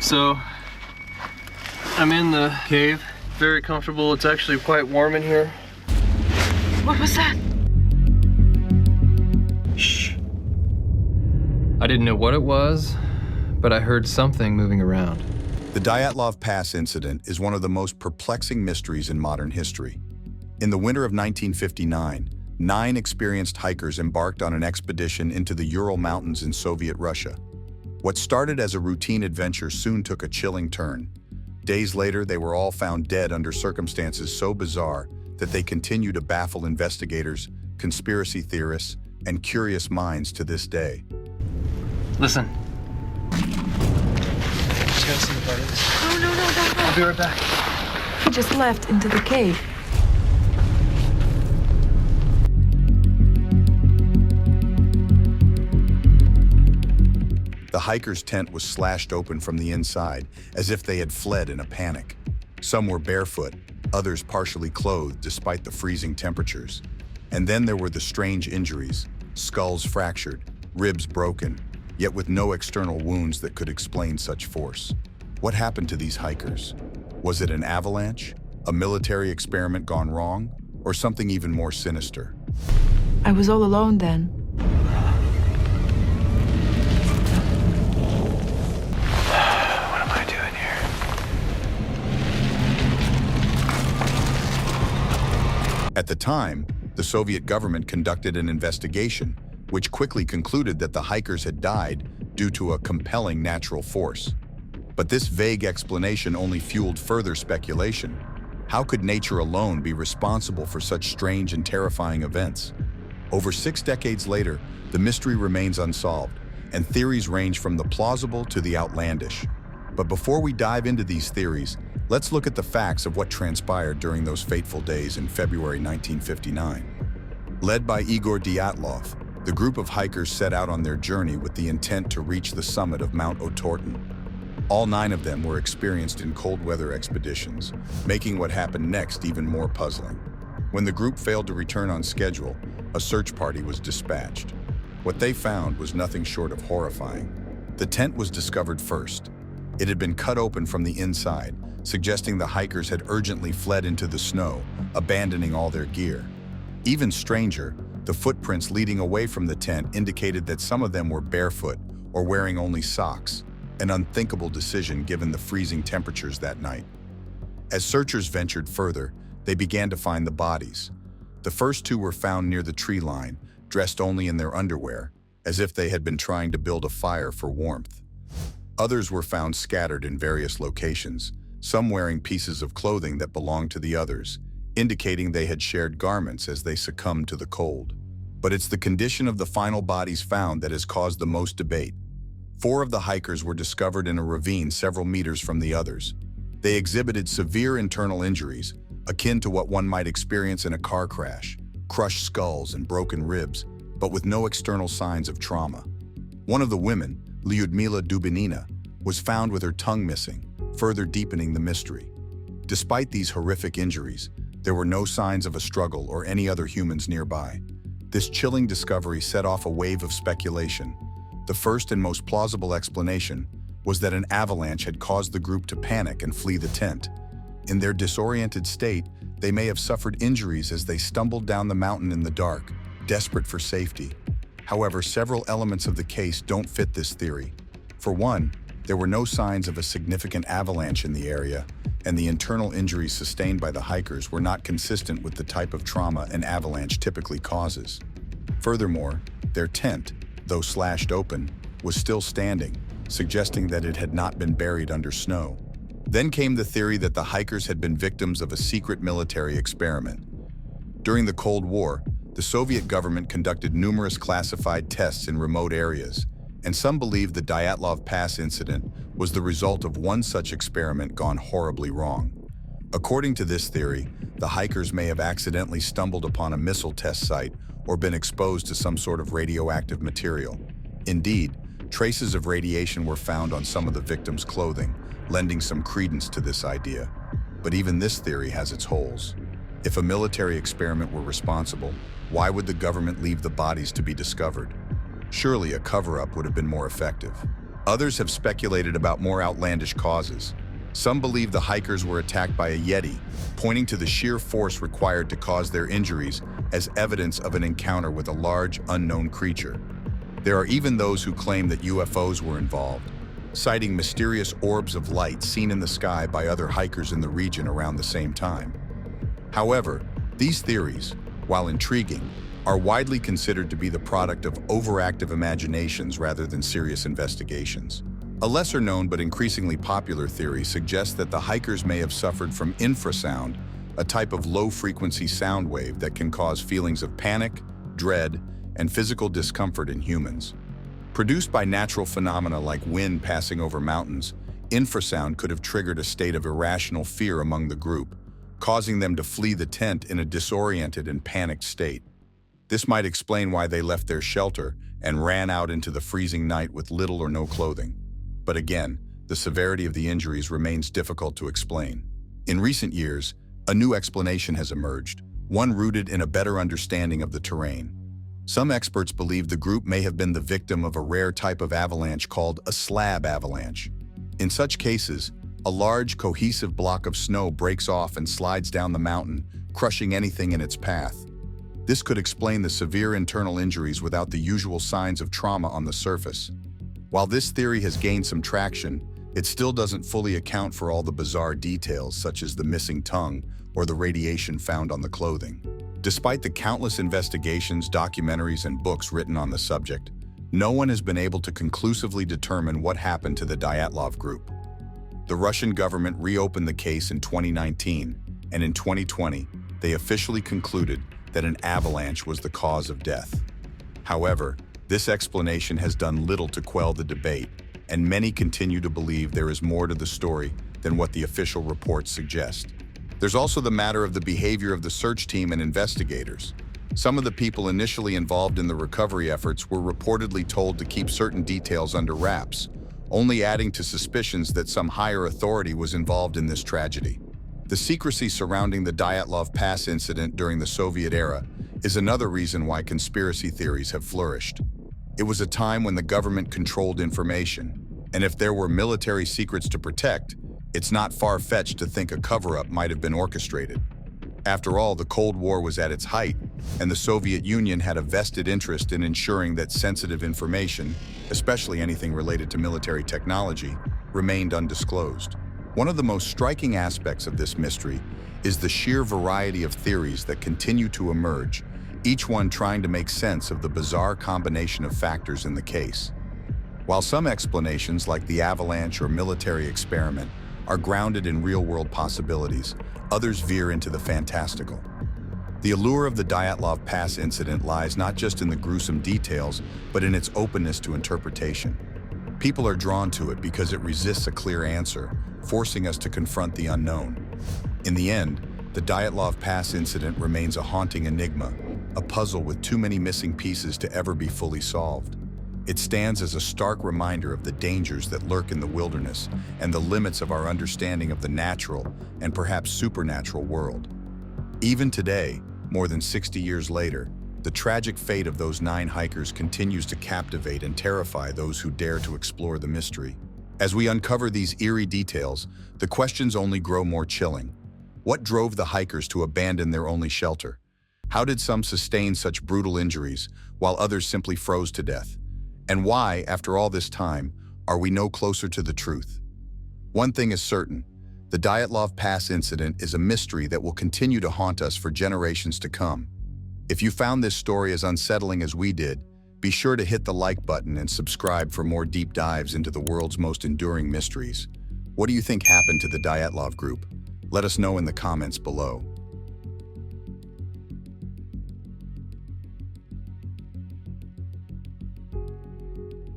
So, I'm in the cave. Very comfortable. It's actually quite warm in here. What was that? Shh. I didn't know what it was, but I heard something moving around. The Dyatlov Pass Incident is one of the most perplexing mysteries in modern history. In the winter of 1959, 9 experienced hikers embarked on an expedition into the Ural Mountains in Soviet Russia. What started as a routine adventure soon took a chilling turn. Days later, they were all found dead under circumstances so bizarre that they continue to baffle investigators, conspiracy theorists, and curious minds to this day. Listen. Just gotta see the buttons. No, don't go. I'll be right back. He just left into the cave. The hikers' tent was slashed open from the inside, as if they had fled in a panic. Some were barefoot, others partially clothed despite the freezing temperatures. And then there were the strange injuries, skulls fractured, ribs broken, yet with no external wounds that could explain such force. What happened to these hikers? Was it an avalanche, a military experiment gone wrong, or something even more sinister? I was all alone then. What am I doing here? At the time, the Soviet government conducted an investigation, which quickly concluded that the hikers had died due to a compelling natural force. But this vague explanation only fueled further speculation. How could nature alone be responsible for such strange and terrifying events? Over 6 decades later, the mystery remains unsolved, and theories range from the plausible to the outlandish. But before we dive into these theories, let's look at the facts of what transpired during those fateful days in February 1959. Led by Igor Dyatlov, the group of hikers set out on their journey with the intent to reach the summit of Mount Otorten. All 9 of them were experienced in cold weather expeditions, making what happened next even more puzzling. When the group failed to return on schedule, a search party was dispatched. What they found was nothing short of horrifying. The tent was discovered first. It had been cut open from the inside, suggesting the hikers had urgently fled into the snow, abandoning all their gear. Even stranger, the footprints leading away from the tent indicated that some of them were barefoot or wearing only socks, an unthinkable decision given the freezing temperatures that night. As searchers ventured further, they began to find the bodies. The first 2 were found near the tree line, dressed only in their underwear, as if they had been trying to build a fire for warmth. Others were found scattered in various locations, some wearing pieces of clothing that belonged to the others, indicating they had shared garments as they succumbed to the cold. But it's the condition of the final bodies found that has caused the most debate. 4 of the hikers were discovered in a ravine several meters from the others. They exhibited severe internal injuries, akin to what one might experience in a car crash, crushed skulls and broken ribs, but with no external signs of trauma. One of the women, Lyudmila Dubinina, was found with her tongue missing, further deepening the mystery. Despite these horrific injuries, there were no signs of a struggle or any other humans nearby. This chilling discovery set off a wave of speculation. The first and most plausible explanation was that an avalanche had caused the group to panic and flee the tent. In their disoriented state, they may have suffered injuries as they stumbled down the mountain in the dark, desperate for safety. However, several elements of the case don't fit this theory. For one, there were no signs of a significant avalanche in the area, and the internal injuries sustained by the hikers were not consistent with the type of trauma an avalanche typically causes. Furthermore, their tent, though slashed open, was still standing, suggesting that it had not been buried under snow. Then came the theory that the hikers had been victims of a secret military experiment. During the Cold War, the Soviet government conducted numerous classified tests in remote areas, and some believe the Dyatlov Pass incident was the result of one such experiment gone horribly wrong. According to this theory, the hikers may have accidentally stumbled upon a missile test site or been exposed to some sort of radioactive material. Indeed, traces of radiation were found on some of the victims' clothing, lending some credence to this idea. But even this theory has its holes. If a military experiment were responsible, why would the government leave the bodies to be discovered? Surely a cover-up would have been more effective. Others have speculated about more outlandish causes. Some believe the hikers were attacked by a Yeti, pointing to the sheer force required to cause their injuries as evidence of an encounter with a large, unknown creature. There are even those who claim that UFOs were involved, citing mysterious orbs of light seen in the sky by other hikers in the region around the same time. However, these theories, while intriguing, are widely considered to be the product of overactive imaginations rather than serious investigations. A lesser-known but increasingly popular theory suggests that the hikers may have suffered from infrasound, a type of low-frequency sound wave that can cause feelings of panic, dread, and physical discomfort in humans. Produced by natural phenomena like wind passing over mountains, infrasound could have triggered a state of irrational fear among the group, causing them to flee the tent in a disoriented and panicked state. This might explain why they left their shelter and ran out into the freezing night with little or no clothing. But again, the severity of the injuries remains difficult to explain. In recent years, a new explanation has emerged, one rooted in a better understanding of the terrain. Some experts believe the group may have been the victim of a rare type of avalanche called a slab avalanche. In such cases, a large, cohesive block of snow breaks off and slides down the mountain, crushing anything in its path. This could explain the severe internal injuries without the usual signs of trauma on the surface. While this theory has gained some traction, it still doesn't fully account for all the bizarre details such as the missing tongue or the radiation found on the clothing. Despite the countless investigations, documentaries, and books written on the subject, no one has been able to conclusively determine what happened to the Dyatlov group. The Russian government reopened the case in 2019, and in 2020, they officially concluded that an avalanche was the cause of death. However, this explanation has done little to quell the debate, and many continue to believe there is more to the story than what the official reports suggest. There's also the matter of the behavior of the search team and investigators. Some of the people initially involved in the recovery efforts were reportedly told to keep certain details under wraps, only adding to suspicions that some higher authority was involved in this tragedy. The secrecy surrounding the Dyatlov Pass incident during the Soviet era is another reason why conspiracy theories have flourished. It was a time when the government controlled information, and if there were military secrets to protect, it's not far-fetched to think a cover-up might have been orchestrated. After all, the Cold War was at its height, and the Soviet Union had a vested interest in ensuring that sensitive information, especially anything related to military technology, remained undisclosed. One of the most striking aspects of this mystery is the sheer variety of theories that continue to emerge, each one trying to make sense of the bizarre combination of factors in the case. While some explanations, like the avalanche or military experiment, are grounded in real-world possibilities, others veer into the fantastical. The allure of the Dyatlov Pass incident lies not just in the gruesome details, but in its openness to interpretation. People are drawn to it because it resists a clear answer, forcing us to confront the unknown. In the end, the Dyatlov Pass incident remains a haunting enigma, a puzzle with too many missing pieces to ever be fully solved. It stands as a stark reminder of the dangers that lurk in the wilderness and the limits of our understanding of the natural and perhaps supernatural world. Even today, more than 60 years later, the tragic fate of those 9 hikers continues to captivate and terrify those who dare to explore the mystery. As we uncover these eerie details, the questions only grow more chilling. What drove the hikers to abandon their only shelter? How did some sustain such brutal injuries, while others simply froze to death? And why, after all this time, are we no closer to the truth? One thing is certain: the Dyatlov Pass incident is a mystery that will continue to haunt us for generations to come. If you found this story as unsettling as we did, be sure to hit the like button and subscribe for more deep dives into the world's most enduring mysteries. What do you think happened to the Dyatlov group? Let us know in the comments below.